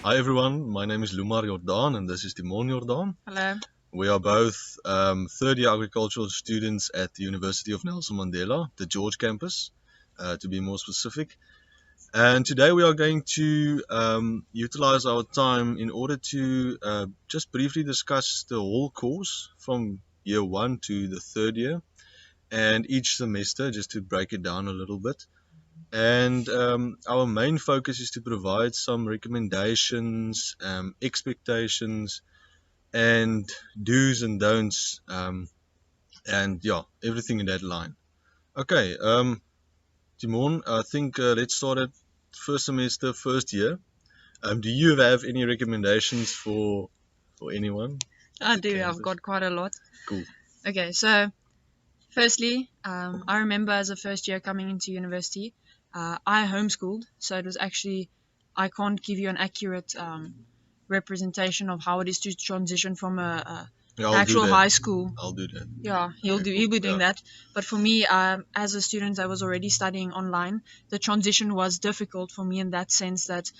Hi everyone, my name is Luwmar Jordaan and this is Timón Jordaan. Hello. We are both third year agricultural students at the University of Nelson Mandela, the George campus, to be more specific. And today we are going to utilize our time in order to just briefly discuss the whole course from year 1 to the third year and each semester, just to break it down a little bit. And our main focus is to provide some recommendations, expectations, and do's and don'ts, and yeah, everything in that line. Okay, Timon, I think let's start at first semester, first year. Do you have any recommendations for anyone? I do. I've got quite a lot. Cool. Okay, so firstly, I remember as a first year coming into university, I homeschooled, so it was actually, I can't give you an accurate representation of how it is to transition from a actual high school. I'll do that. Yeah, he'll be doing that. But for me, as a student, I was already studying online. The transition was difficult for me in that sense that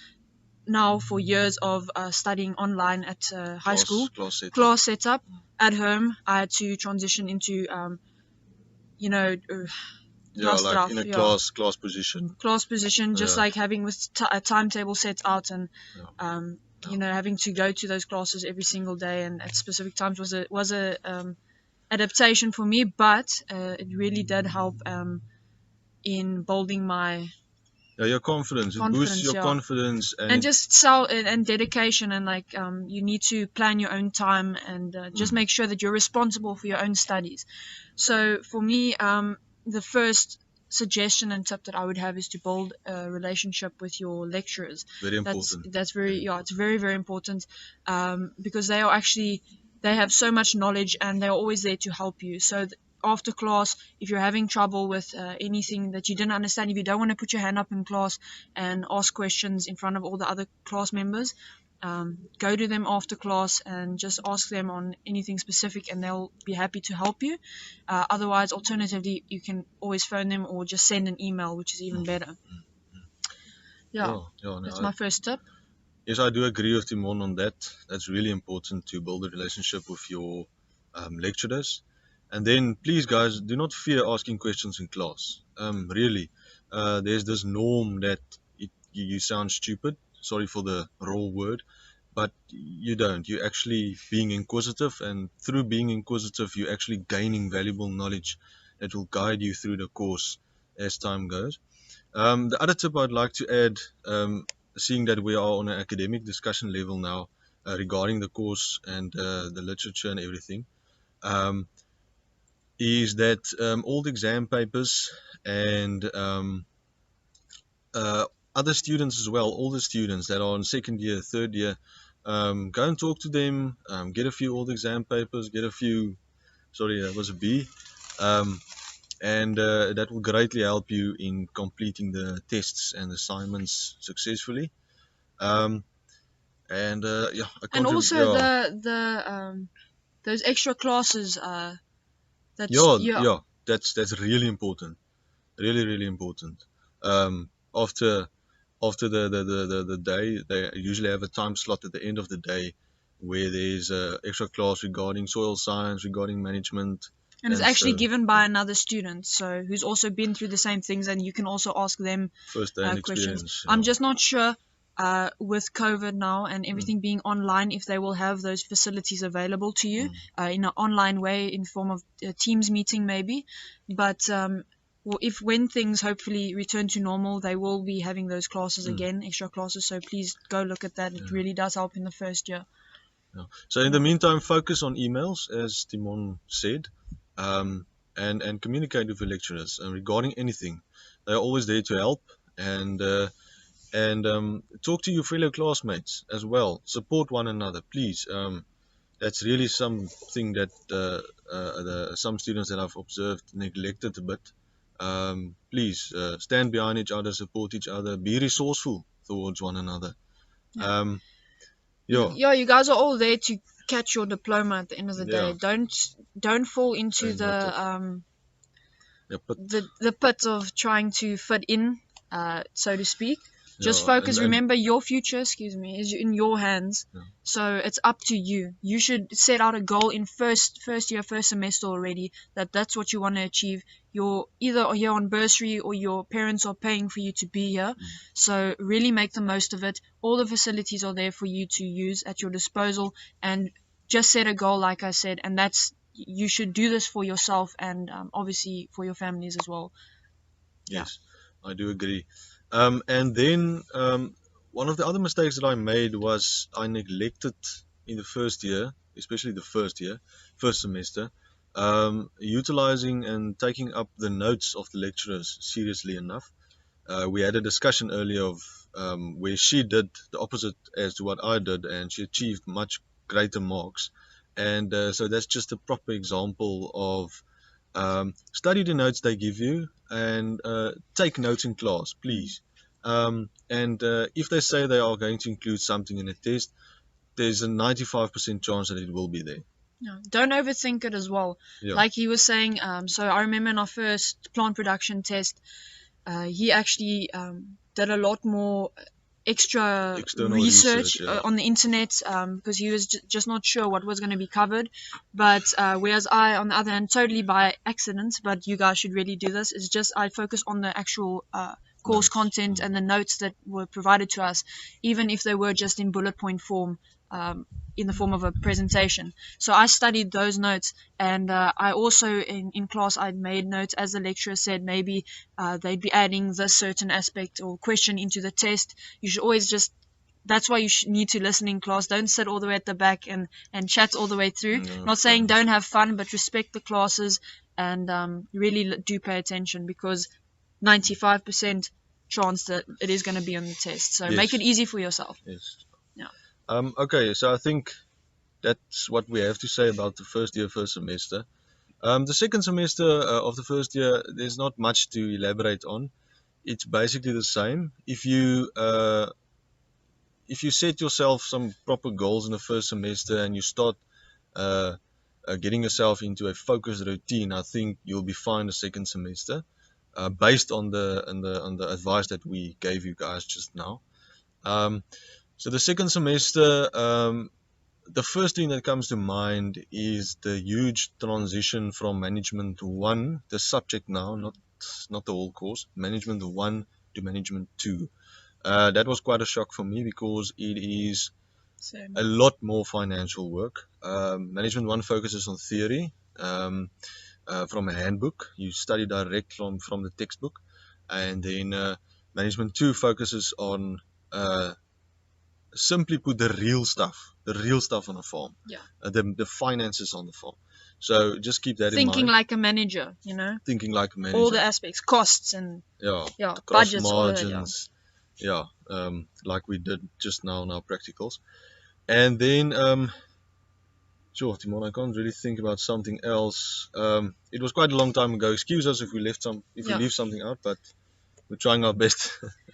now for years of studying online at high school, class setup at home, I had to transition into, like in a class position. Class position, just like having with a timetable set out and, having to go to those classes every single day and at specific times was a adaptation for me, but it really did help in building my your confidence. It boosts your confidence and just and dedication, and like you need to plan your own time and just make sure that you're responsible for your own studies. So for me, the first suggestion and tip that I would have is to build a relationship with your lecturers. Very important. That's very it's very, very important, because they have so much knowledge and they're always there to help you. So after class, if you're having trouble with anything that you didn't understand, if you don't want to put your hand up in class and ask questions in front of all the other class members, go to them after class and just ask them on anything specific and they'll be happy to help you. Otherwise, alternatively, you can always phone them or just send an email, which is even better. That's my first tip. Yes, I do agree with Timon on that. That's really important to build a relationship with your lecturers. And then, please, guys, do not fear asking questions in class. Really, there's this norm that you sound stupid. Sorry for the raw word, but you don't. You're actually being inquisitive, and through being inquisitive, you're actually gaining valuable knowledge that will guide you through the course as time goes. The other tip I'd like to add, seeing that we are on an academic discussion level now regarding the course and the literature and everything, is that old exam papers and other students as well, older students that are in second year, third year, go and talk to them, get a few old exam papers, get a few, sorry, that was a B, and that will greatly help you in completing the tests and assignments successfully. And also those extra classes that's really important, really important. After the day, they usually have a time slot at the end of the day where there's a extra class regarding soil science, regarding management, and it's actually given by another student, so who's also been through the same things, and you can also ask them questions. I'm just not sure with COVID now and everything being online, if they will have those facilities available to you in an online way, in form of a Teams meeting maybe. But when things hopefully return to normal, they will be having those classes again, extra classes. So please go look at that. It really does help in the first year. So in the meantime, focus on emails, as Timon said, and communicate with the lecturers regarding anything. They're always there to help, and talk to your fellow classmates as well. Support one another, please. That's really something that some students that I've observed neglected a bit. Please stand behind each other, support each other, be resourceful towards one another. You guys are all there to catch your diploma at the end of the day. Don't fall into the pit of trying to fit in, so to speak. Just Yeah, focus. Remember, your future, is in your hands. Yeah. So it's up to you. You should set out a goal in first year, first semester already. That's what you want to achieve. You're either here on bursary or your parents are paying for you to be here. So really make the most of it. All the facilities are there for you to use at your disposal, and just set a goal, like I said, and you should do this for yourself and obviously for your families as well. Yes, I do agree. And then one of the other mistakes that I made was I neglected in the first year, especially the first semester, utilizing and taking up the notes of the lecturers seriously enough. We had a discussion earlier of where she did the opposite as to what I did, and she achieved much greater marks. And so that's just a proper example of study the notes they give you and take notes in class, please. And if they say they are going to include something in a test, there's a 95% chance that it will be there. Yeah. Don't overthink it as well. Yeah. Like he was saying, so I remember in our first plant production test, he actually did a lot more extra External research yeah. on the internet because he was just not sure what was going to be covered. But whereas I, on the other hand, totally by accident, but you guys should really do this, is just I focus on the actual course content and the notes that were provided to us, even if they were just in bullet point form, in the form of a presentation. So I studied those notes, and I also in class I made notes, as the lecturer said, maybe they'd be adding this certain aspect or question into the test. You should always that's why you need to listen in class. Don't sit all the way at the back and chat all the way through. Not saying don't have fun, but respect the classes and really do pay attention, because 95% chance that it is going to be on the test. So make it easy for yourself. Yes. Yeah. Okay, so I think that's what we have to say about the first semester. The second semester of the first year, there's not much to elaborate on. It's basically the same. If you set yourself some proper goals in the first semester and you start getting yourself into a focused routine, I think you'll be fine the second semester, based on the advice that we gave you guys just now. So the second semester, the first thing that comes to mind is the huge transition from Management 1, the subject now, not the whole course, Management 1 to Management 2. That was quite a shock for me, because it is a lot more financial work. Management 1 focuses on theory from a handbook. You study direct from the textbook. And then Management 2 focuses on simply put the real stuff on a farm. Yeah. The finances on the farm. So just keep that in mind. Thinking like a manager, Thinking like a manager. All the aspects, costs and budgets, margins. All of that, like we did just now in our practicals. And then, sure, Timon, I can't really think about something else. It was quite a long time ago. Excuse us if we leave something out, but we're trying our best.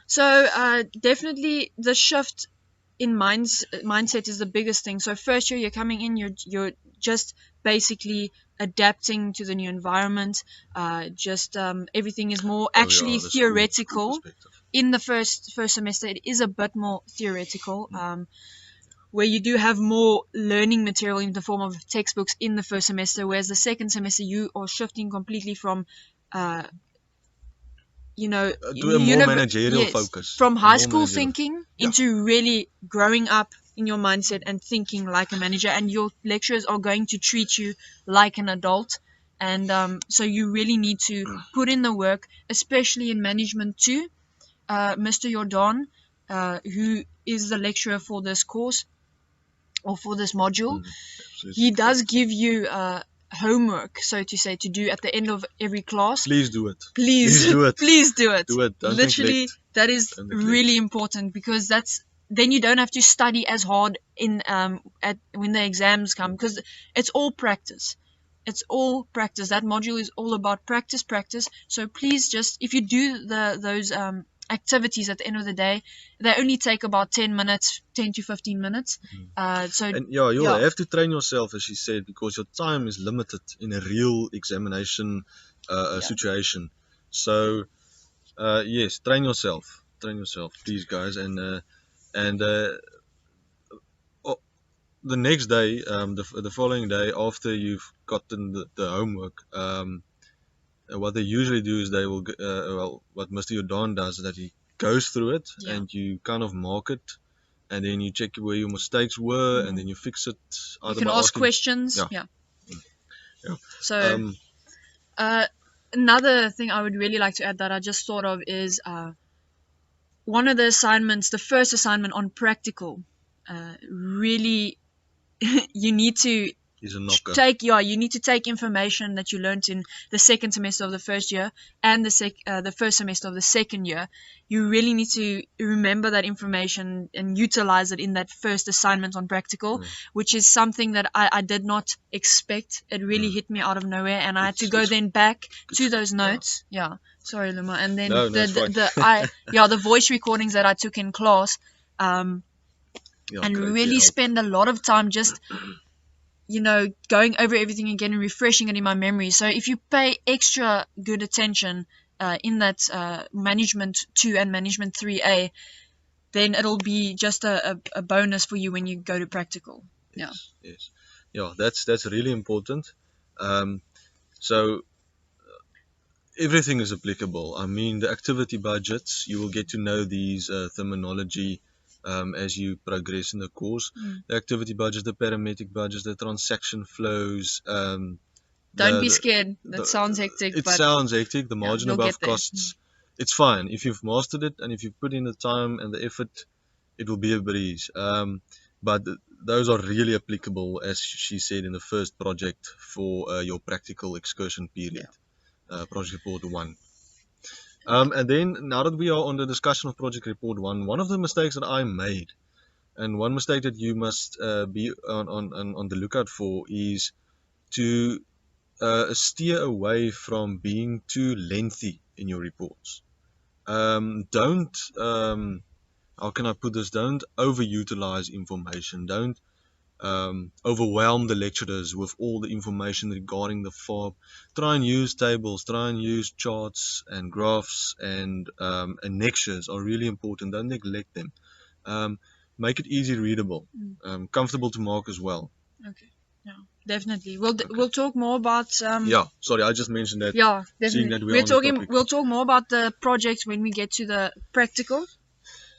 So definitely the shift in mindset is the biggest thing. So first year you're coming in, you're just basically adapting to the new environment. Everything is more theoretical. In the first semester, it is a bit more theoretical, where you do have more learning material in the form of textbooks in the first semester, whereas the second semester you are shifting completely from to a more managerial focus. From high school thinking into really growing up in your mindset and thinking like a manager, and your lecturers are going to treat you like an adult. And so you really need to put in the work, especially in Management 2. Mr. Jordaan, who is the lecturer for this course or for this module, he does give you homework, so to say, to do at the end of every class. Please do it. Please do it. Please do it. Do it. Don't Literally, neglect. That is really important, because then you don't have to study as hard when the exams come, because it's all practice. It's all practice. That module is all about practice. So please, just if you do those activities at the end of the day, they only take about 10 to 15 minutes. You'll have to train yourself, as she said, because your time is limited in a real examination situation. So yes, train yourself. train yourself, please, guys. And the next day, the following day, after you've gotten the homework, what they usually do is they will, what Mr. Jordaan does is that he goes through it and you kind of mark it, and then you check where your mistakes were, and then you fix it. You can ask questions. Yeah. So another thing I would really like to add that I just thought of is one of the assignments, the first assignment on practical, really you need to you need to take information that you learned in the second semester of the first year and the first semester of the second year. You really need to remember that information and utilize it in that first assignment on practical, which is something that I did not expect. It really hit me out of nowhere, and I had to go then back to those notes. Yeah. Sorry, Luwmar. And then the voice recordings that I took in class, and really spend a lot of time just going over everything again and refreshing it in my memory. So if you pay extra good attention in that Management 2 and Management 3A, then it'll be just a bonus for you when you go to practical. Yes. Yeah, that's really important. So everything is applicable. I mean, the activity budgets, you will get to know these terminology as you progress in the course. The activity budget, the parametric budgets, the transaction flows. Don't be scared. That sounds hectic. It sounds hectic. The margin above costs. It's fine. If you've mastered it and if you put in the time and the effort, it will be a breeze. But those are really applicable, as she said, in the first project for your practical excursion period. Project Report 1. And then, now that we are on the discussion of Project Report 1, one of the mistakes that I made, and one mistake that you must be on the lookout for, is to steer away from being too lengthy in your reports. Don't, how can I put this, don't overutilize information. Don't overwhelm the lecturers with all the information regarding the FARP. Try and use tables, try and use charts and graphs, and annexures are really important. Don't neglect them. Make it easy readable, comfortable to mark as well. Okay. Yeah, definitely. We'll talk more about. Sorry, I just mentioned that. Yeah, definitely. We'll talk more about the project when we get to the practical.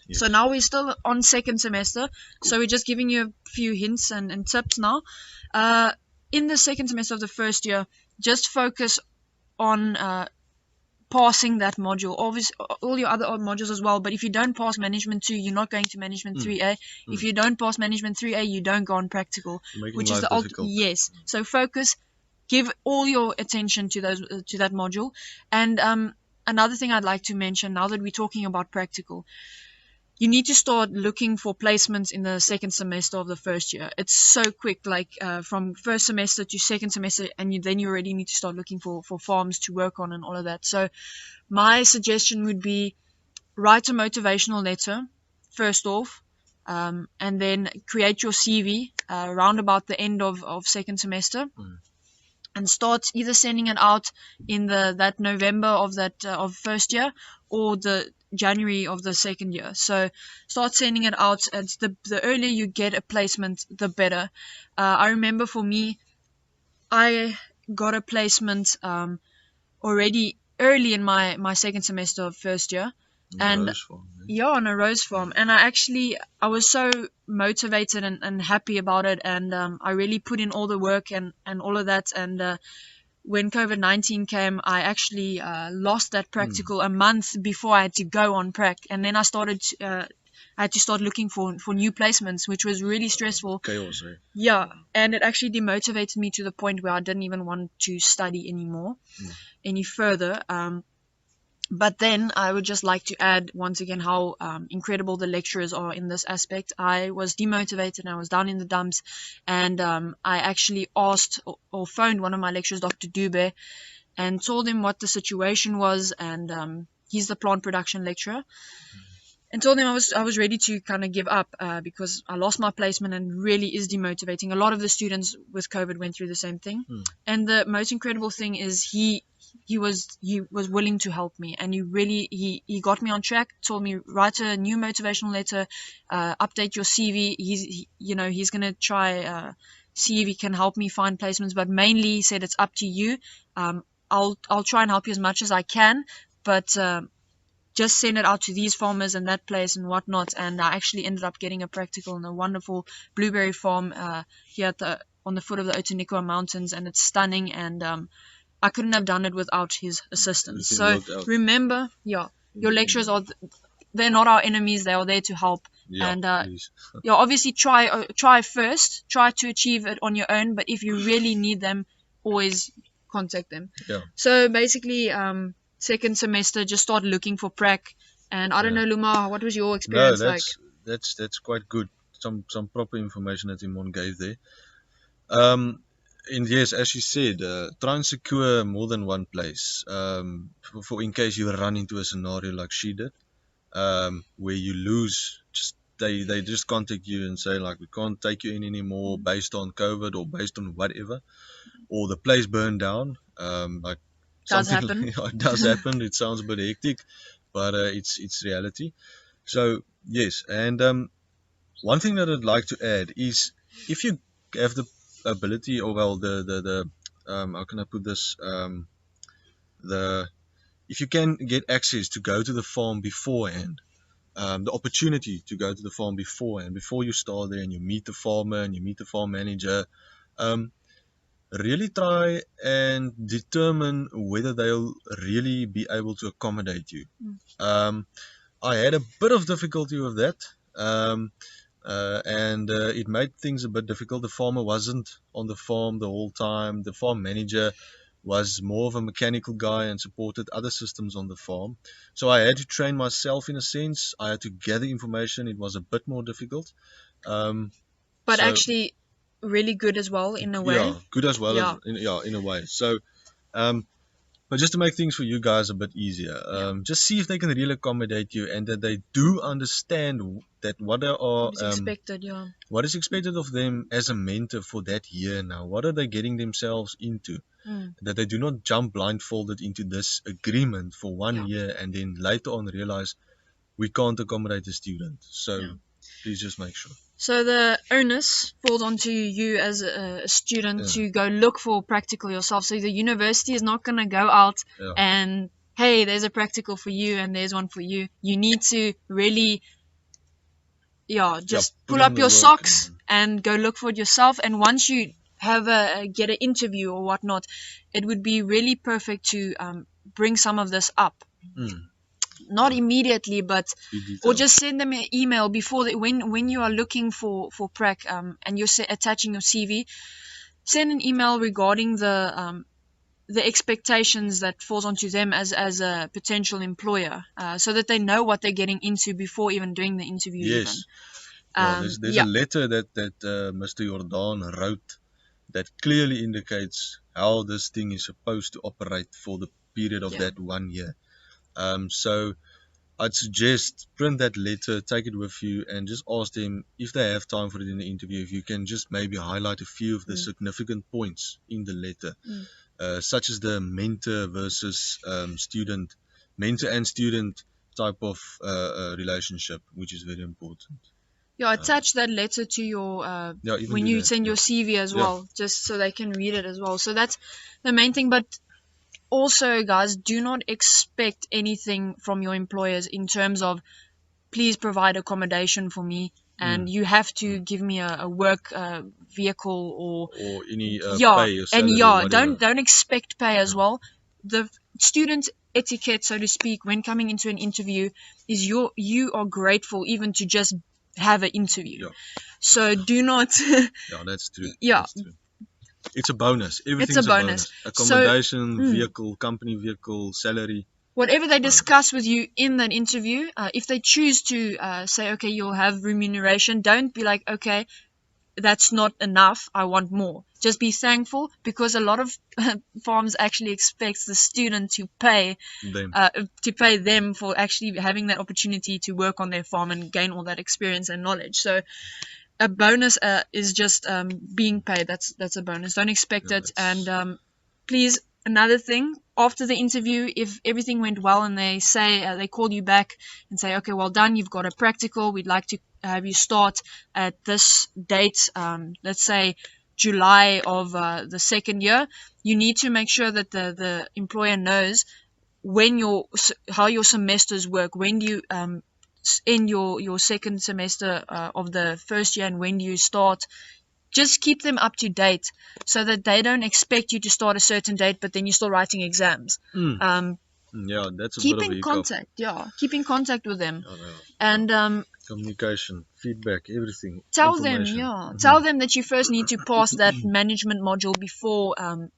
Yes. So now we're still on second semester. Cool. So we're just giving you a few hints and tips now. In the second semester of the first year, just focus on passing that module. Obviously, all your other modules as well. But if you don't pass Management 2, you're not going to Management 3A. If you don't pass Management 3A, you don't go on practical, which is the yes. So focus, give all your attention to that module. And another thing I'd like to mention now that we're talking about practical. You need to start looking for placements in the second semester of the first year. It's so quick, like from first semester to second semester, and then you already need to start looking for farms to work on and all of that. So my suggestion would be write a motivational letter first off, and then create your CV around about the end of second semester. And start either sending it out in that November of first year or the January of the second year. So start sending it out. And the earlier you get a placement, the better. I remember for me, I got a placement already early in my second semester of first year. On a rose farm. And I was so motivated and happy about it, and I really put in all the work and all of that. And when COVID-19 came, I actually lost that practical a month before I had to go on prac, and then I had to start looking for new placements, which was really stressful. Chaos, eh? Yeah, and it actually demotivated me to the point where I didn't even want to study anymore, any further. But then I would just like to add once again how incredible the lecturers are in this aspect. I was demotivated and I was down in the dumps, and I actually asked or phoned one of my lecturers, Dr. Dube, and told him what the situation was, and he's the plant production lecturer, and told him I was ready to kind of give up because I lost my placement and really is demotivating. A lot of the students with COVID went through the same thing. And the most incredible thing is he he was willing to help me, and he got me on track. Told me, write a new motivational letter, update your CV. He's gonna try see if he can help me find placements, but mainly he said it's up to you. I'll try and help you as much as I can, but just send it out to these farmers and that place and whatnot. And I actually ended up getting a practical in a wonderful blueberry farm here on the foot of the Otanikwa Mountains, and it's stunning. And I couldn't have done it without his assistance. So remember, your lecturers they're not our enemies. They are there to help. Yeah, and obviously try first. Try to achieve it on your own. But if you really need them, always contact them. Yeah. So basically, second semester, just start looking for prac. And I don't know, Luwmar, what was your experience like? That's quite good. Some proper information that Timón gave there. And yes, as you said, try and secure more than one place. For in case you run into a scenario like she did, where you lose, they just contact you and say, like, we can't take you in anymore based on COVID or based on whatever, or the place burned down. Like Does something happen. it does happen. It sounds a bit hectic, but it's reality. So yes, and one thing that I'd like to add is, if you have the ability, or well, the how can I put this, if you can get access to go to the farm beforehand, the opportunity to go to the farm beforehand, before you start there and you meet the farmer and you meet the farm manager, really try and determine whether they'll really be able to accommodate you. I had a bit of difficulty with that, and it made things a bit difficult. The farmer wasn't on the farm the whole time. The farm manager was more of a mechanical guy and supported other systems on the farm. So I had to train myself in a sense. I had to gather information. It was a bit more difficult. But actually really good as well in a way. Yeah, good as well. In a way. So, but just to make things for you guys a bit easier, just see if they can really accommodate you, and that they do understand that what they are expected, what is expected of them as a mentor for that year now. What are they getting themselves into? That they do not jump blindfolded into this agreement for 1 year and then later on realize we can't accommodate the student. So please just make sure. So the onus falls onto you as a student to go look for practical yourself. So the university is not going to go out and, hey, there's a practical for you and there's one for you. You need to really, just pull up your socks and go look for it yourself. And once you have get an interview or whatnot, it would be really perfect to bring some of this up. Not immediately, but or just send them an email before when you are looking for prac, and you're attaching your CV. Send an email regarding the expectations that falls onto them as a potential employer, so that they know what they're getting into before even doing the interview. Yes. There's a letter that Mr. Jordaan wrote that clearly indicates how this thing is supposed to operate for the period of that 1 year. So I'd suggest print that letter, take it with you, and just ask them if they have time for it in the interview. If you can just maybe highlight a few of the significant points in the letter, such as the mentor versus mentor and student type of relationship, which is very important. Attach that letter to your when you send your CV as well, just so they can read it as well. So that's the main thing. But also, guys, do not expect anything from your employers in terms of, please provide accommodation for me, and you have to give me a work vehicle or any pay or salary, and don't expect pay as well. The student etiquette, so to speak, when coming into an interview is you are grateful even to just have an interview. So do not. That's true. Yeah. That's true. It's a bonus. Everything's a bonus. Accommodation, vehicle, company vehicle, salary. Whatever they discuss with you in that interview, if they choose to say, okay, you'll have remuneration, don't be like, okay, that's not enough, I want more. Just be thankful, because a lot of farms actually expect the student to pay them for actually having that opportunity to work on their farm and gain all that experience and knowledge. So a bonus is just being paid. That's a bonus. Don't expect it. And please another thing, after the interview, if everything went well and they say they call you back and say, okay, well done, you've got a practical, we'd like to have you start at this date, let's say July of the second year, you need to make sure that the employer knows how your semesters work, when do you end your second semester of the first year, and when do you start. Just keep them up to date so that they don't expect you to start a certain date, but then you're still writing exams. Yeah, that's a Keep bit of a in hiccup. contact. Yeah, keep in contact with them, I know. and Communication, feedback, everything. tell them, Information. tell them that you first need to pass that management module before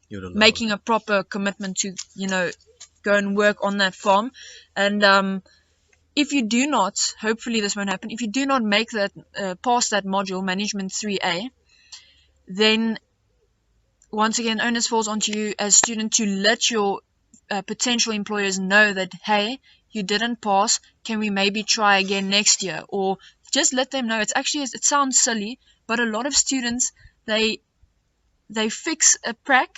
You're allowed. making a proper commitment to, go and work on that farm. And if you do not, hopefully this won't happen, if you do not make that pass that module, management 3A, then once again, onus falls onto you as student to let your potential employers know that, hey, you didn't pass, can we maybe try again next year? Or just let them know. It sounds silly, but a lot of students, they fix a prac,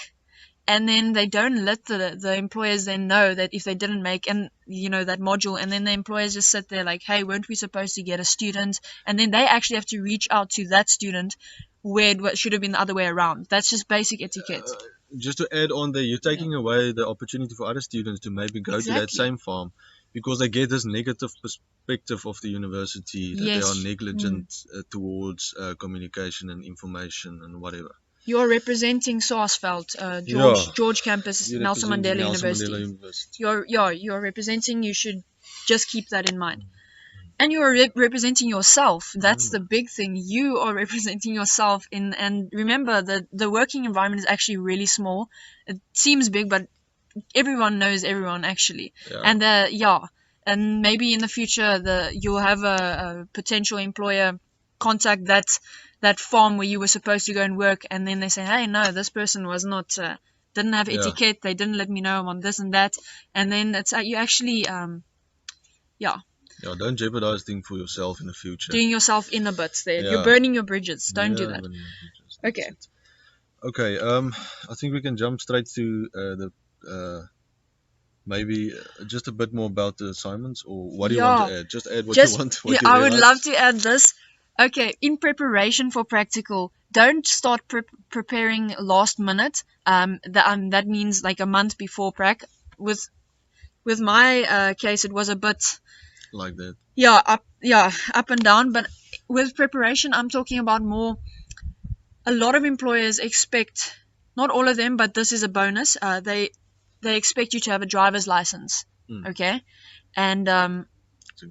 and then they don't let the employers then know that if they didn't make that module, and then the employers just sit there like, hey, weren't we supposed to get a student? And then they actually have to reach out to that student where it should have been the other way around. That's just basic etiquette. Just to add on there, you're taking away the opportunity for other students to maybe go to that Exactly. same farm, because they get this negative perspective of the university, that Yes. they are negligent towards communication and information and whatever. You're representing Sarsveld, George campus, You're Nelson representing Mandela Nelson University. Mandela University. You're representing. You should just keep that in mind. And you are representing yourself. That's the big thing. You are representing yourself and remember that the working environment is actually really small. It seems big, but everyone knows everyone actually. Yeah. And maybe in the future you'll have a potential employer contact that farm where you were supposed to go and work, and then they say, hey, no, this person was not didn't have etiquette, they didn't let me know on this and that, and then it's you actually don't jeopardize things for yourself in the future. doing yourself in a bit there. Yeah. You're burning your bridges. Don't do that. Okay. Okay. I think we can jump straight to maybe just a bit more about the assignments, or what do you want to add? Just add what you want. I would love to add this. Okay, in preparation for practical, don't start preparing last minute. That means like a month before prac. With my case, it was a bit like that. Up and down. But with preparation, I'm talking about more. A lot of employers expect, not all of them, but this is a bonus. They expect you to have a driver's license. Okay, and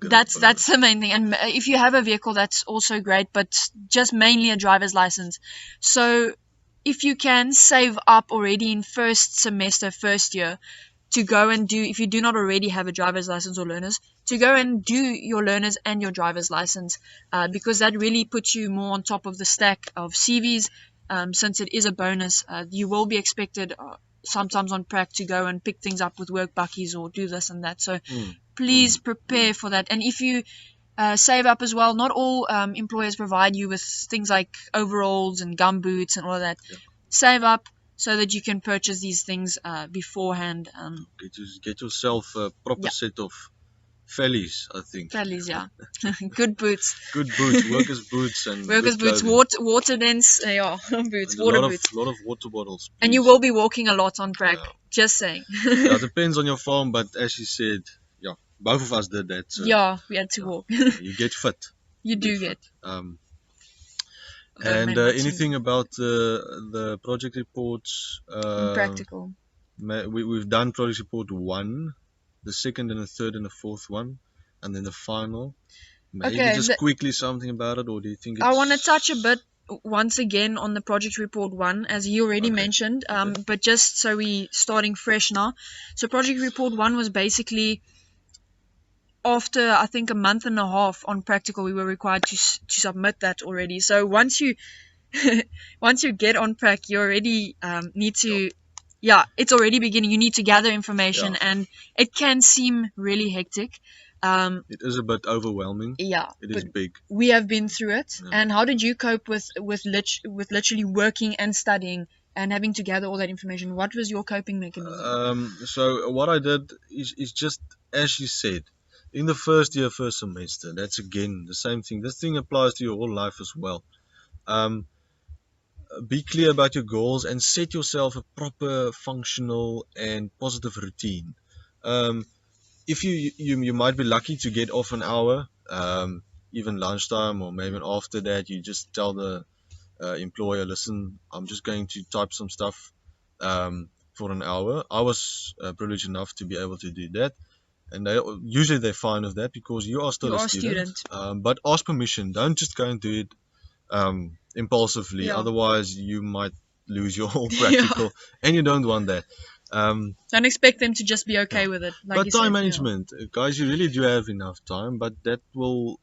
that's the main thing. And if you have a vehicle, that's also great, but just mainly a driver's license. So if you can save up already in first year to go and do, if you do not already have a driver's license or learners, to go and do your learners and your driver's license, because that really puts you more on top of the stack of CVs. Since it is a bonus, you will be expected sometimes on prac to go and pick things up with work buckies or do this and that. So please prepare for that. And if you save up as well, not all employers provide you with things like overalls and gumboots and all of that. Save up so that you can purchase these things beforehand. Get yourself a proper set of Fellies, I think. Fellies, yeah. Good boots. Good boots, workers' boots, and workers' boots, water dense, boots, water boots. A lot of water bottles. Please. And you will be walking a lot on prac. Just saying. It depends on your farm, but as you said, both of us did that. So, we had to walk. You get fit. You do get. And anything about the project reports? Practical. We've done project report 1. The second and the third and the fourth one, and then the final. Maybe just quickly something about it, or do you think I want to touch a bit once again on the project report 1, as you already mentioned, but just so we starting fresh now. So project report 1 was basically after, I think, a month and a half on practical, we were required to submit that already. So once you get on prac, you already need to... it's already beginning. You need to gather information, and it can seem really hectic. It is a bit overwhelming. Yeah, it is big. We have been through it. And how did you cope with literally working and studying and having to gather all that information? What was your coping mechanism? So what I did is just as you said, in the first year, first semester. That's again the same thing. This thing applies to your whole life as well. Um, be clear about your goals and set yourself a proper, functional, and positive routine. Um, if you might be lucky to get off an hour, even lunchtime, or maybe after that, you just tell the employer, listen, I'm just going to type some stuff for an hour. I was privileged enough to be able to do that, and usually they're fine with that because you are still You a are a student. student. But ask permission. Don't just go and do it impulsively. Yeah. Otherwise, you might lose your whole Yeah. practical, and you don't want that. Don't expect them to just be okay Yeah. with it. Like But you time said, management, guys, you really do have enough time, but that will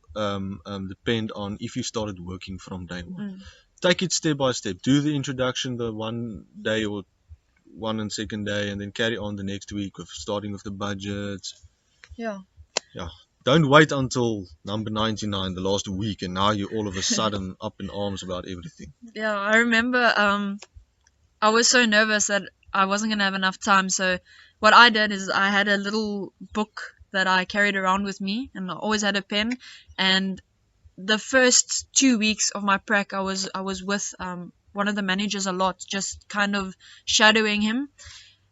depend on if you started working from day one. Mm. Take it step by step. Do the introduction the one day or one and second day, and then carry on the next week with starting with the budgets. Yeah. Yeah. Don't wait until number 99, the last week, and now you're all of a sudden up in arms about everything. Yeah, I remember I was so nervous that I wasn't going to have enough time. So what I did is I had a little book that I carried around with me, and I always had a pen. And the first 2 weeks of my prac, I was with one of the managers a lot, just kind of shadowing him.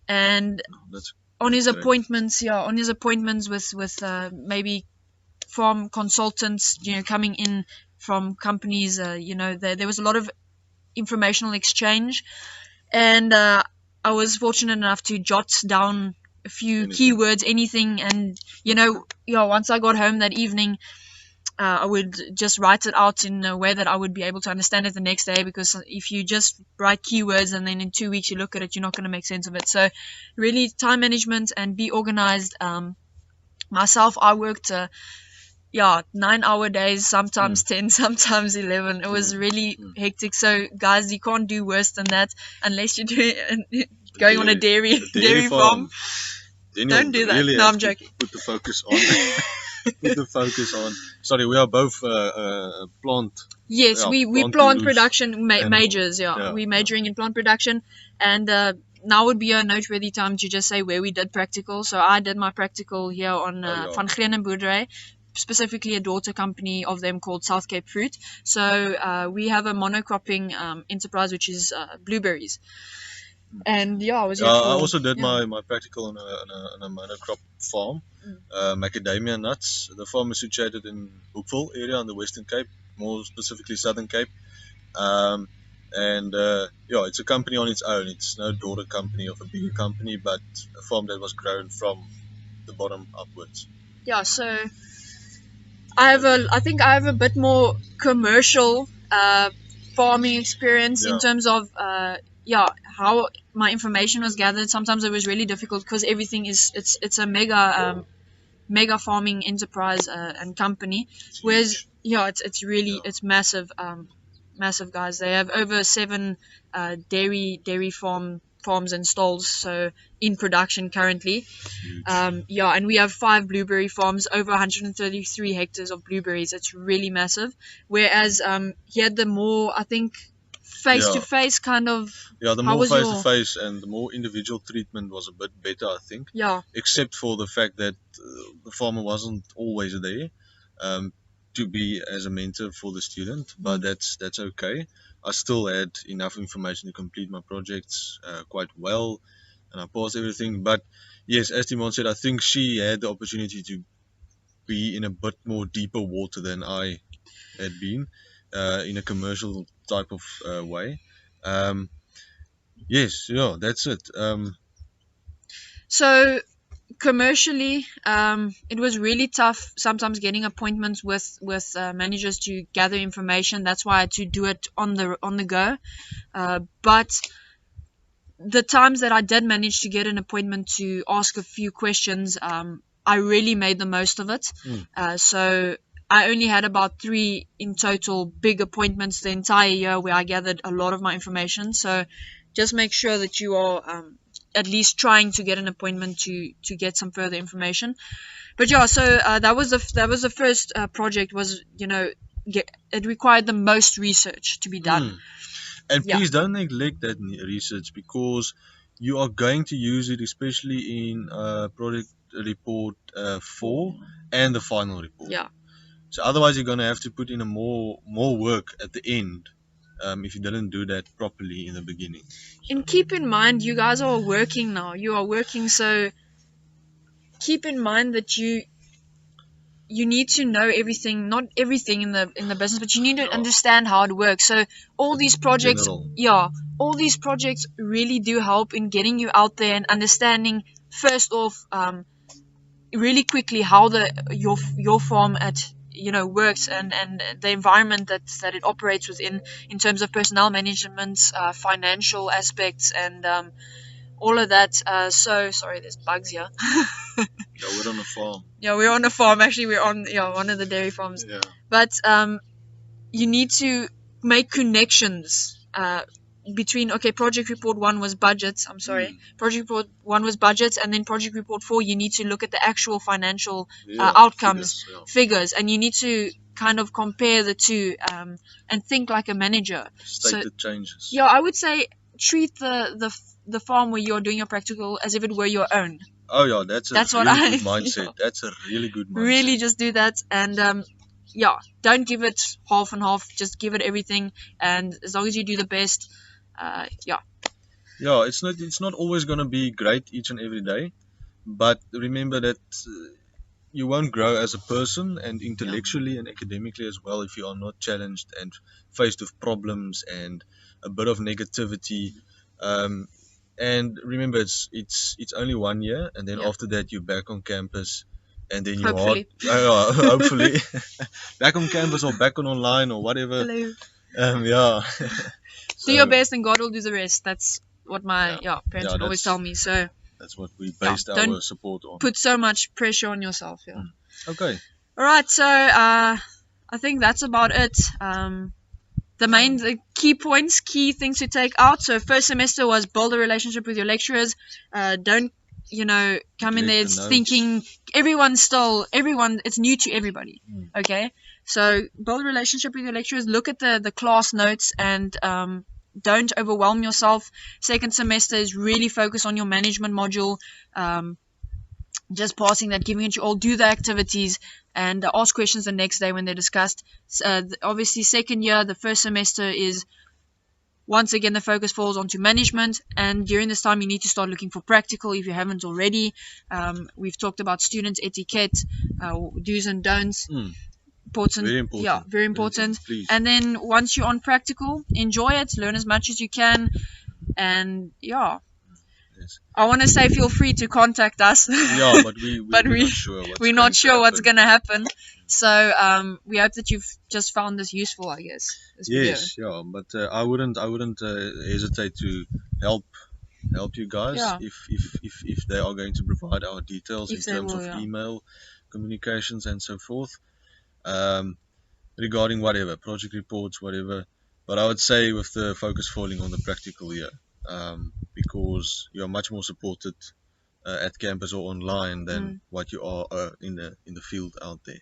And That's on his great. appointments with maybe farm consultants, coming in from companies, there was a lot of informational exchange, and I was fortunate enough to jot down a few Anything. keywords, anything, and once I got home that evening, I would just write it out in a way that I would be able to understand it the next day, because if you just write keywords and then in 2 weeks you look at it, you're not going to make sense of it. So really, time management and be organized. Myself, I worked 9-hour days, sometimes 10, sometimes 11. It was really hectic. So guys, you can't do worse than that unless you're going on a dairy farm. Then Don't do that. really No, have I'm to joking. Put the focus on. Put the focus on. Sorry, we are both plant. Yes, Yeah, we plant plant loose production animal. majors. Yeah, We're majoring in plant production, and now would be a noteworthy time to just say where we did practical. So I did my practical here on Van Grenen Boerdery, specifically a daughter company of them called South Cape Fruit. So we have a monocropping enterprise, which is blueberries. And I was here I also did yeah. my practical on a monocrop farm, macadamia nuts. The farm is situated in Hoekville area on the Western Cape, more specifically Southern Cape. It's a company on its own. It's no daughter company of a bigger company, but a farm that was grown from the bottom upwards. Yeah, so I think I have a bit more commercial farming experience in terms of how my information was gathered. Sometimes it was really difficult because everything it's a mega farming enterprise and company. Whereas it's really it's massive, massive, guys. They have over 7 dairy farms and stalls, so in production currently. And we have 5 blueberry farms, over 133 hectares of blueberries. It's really massive. Whereas he had the more, I think, face-to-face kind of. Yeah, the more face-to-face and the more individual treatment was a bit better, I think. Yeah. Except for the fact that the farmer wasn't always there to be as a mentor for the student, but that's okay. I still had enough information to complete my projects quite well, and I passed everything. But yes, as Timon said, I think she had the opportunity to be in a bit more deeper water than I had been in a commercial type of way. That's it. So commercially, it was really tough sometimes getting appointments with managers to gather information. That's why I had to do it on the go. But the times that I did manage to get an appointment to ask a few questions, I really made the most of it. So I only had about 3 in total big appointments the entire year where I gathered a lot of my information. So just make sure that you are at least trying to get an appointment to get some further information. But so that was the first project. Was it required the most research to be done. And Yeah. please don't neglect that research, because you are going to use it, especially in project report 4 and the final report. Yeah. So otherwise, you're going to have to put in a more work at the end if you didn't do that properly in the beginning. And keep in mind, you guys are working now. You are working, so keep in mind that you need to know everything, not everything in the business, but you need to Yeah. understand how it works. So all these projects, General. all these projects really do help in getting you out there and understanding first off, really quickly how your farm works, and the environment that it operates within in terms of personnel management, financial aspects, and all of that. So sorry, there's bugs here. Yeah, we're on a farm. Yeah, we're on a farm. Actually, we're on one of the dairy farms. Yeah. But you need to make connections between, project report 1 was budgets. I'm sorry. Project report 1 was budgets, and then project report 4, you need to look at the actual financial outcomes, figures, and you need to kind of compare the two and think like a manager. State the changes. Yeah, I would say treat the farm where you're doing your practical as if it were your own. Oh yeah, that's a really good mindset. Yeah. That's a really good mindset. Really just do that, and don't give it half and half, just give it everything, and as long as you do the best, Yeah, it's not always going to be great each and every day, but remember that you won't grow as a person and intellectually and academically as well if you are not challenged and faced with problems and a bit of negativity. And remember, it's only 1 year, and then after that you're back on campus, and then you're hopefully back on campus or back on online or whatever. Hello. Do your best, and God will do the rest. That's what my parents would always tell me. So that's what we based our support on. Put so much pressure on yourself. Yeah. Okay. All right. So I think that's about it. The key things to take out. So first semester was build a relationship with your lecturers. Don't come in there thinking it's new to everybody. Okay, so build a relationship with your lecturers. Look at the class notes, and don't overwhelm yourself. Second semester is really focus on your management module. Just passing that, giving it your all, do the activities, and ask questions the next day when they're discussed. Obviously, second year, the first semester is, once again, the focus falls onto management, and during this time, you need to start looking for practical if you haven't already. We've talked about student etiquette, do's and don'ts. Important. Very important. Yeah, very important. Please. And then once you're on practical, enjoy it, learn as much as you can, and Yes. I want to say feel free to contact us. Yeah, but we're not sure what's going to happen. So we hope that you've just found this useful, I guess. Yes, yeah, but I wouldn't hesitate to help you guys if they are going to provide our details in terms of email communications and so forth, regarding whatever project reports, whatever. But I would say with the focus falling on the practical year. Because you are much more supported at campus or online than what you are in the field out there.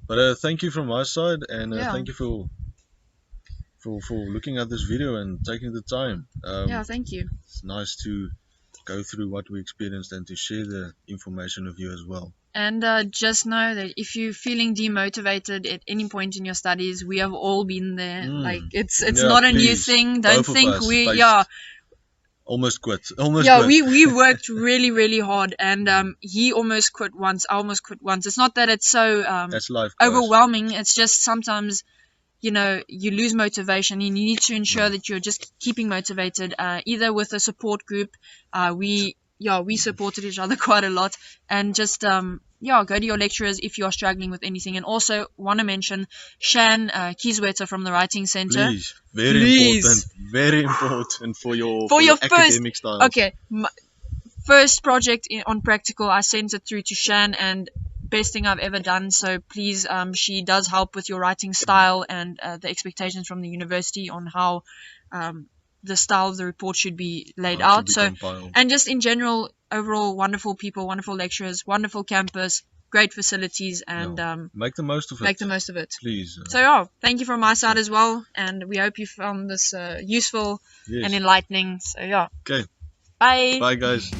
But thank you from my side, and thank you for looking at this video and taking the time. Thank you. It's nice to go through what we experienced and to share the information with you as well. And just know that if you're feeling demotivated at any point in your studies, we have all been there. Like it's not a new thing. Don't think almost quit. We worked really, really hard, and he almost quit once. I almost quit once. It's not that it's so that's life, overwhelming. It's just sometimes, you lose motivation. You need to ensure that you're just keeping motivated, either with a support group. We supported each other quite a lot, and just go to your lecturers if you are struggling with anything. And also want to mention Shan Kieswetter from the Writing Center. Please. Very important for your academic style. Okay, first project on practical, I sent it through to Shan, and best thing I've ever done. So please, she does help with your writing style and the expectations from the university on how the style of the report should be laid out. So, compiled. And just in general, overall, wonderful people, wonderful lecturers, wonderful campus, great facilities, and make the most of it. Make the most of it. Please. So yeah, thank you from my side as well, and we hope you found this useful Yes. and enlightening. So yeah. Okay. Bye. Bye, guys.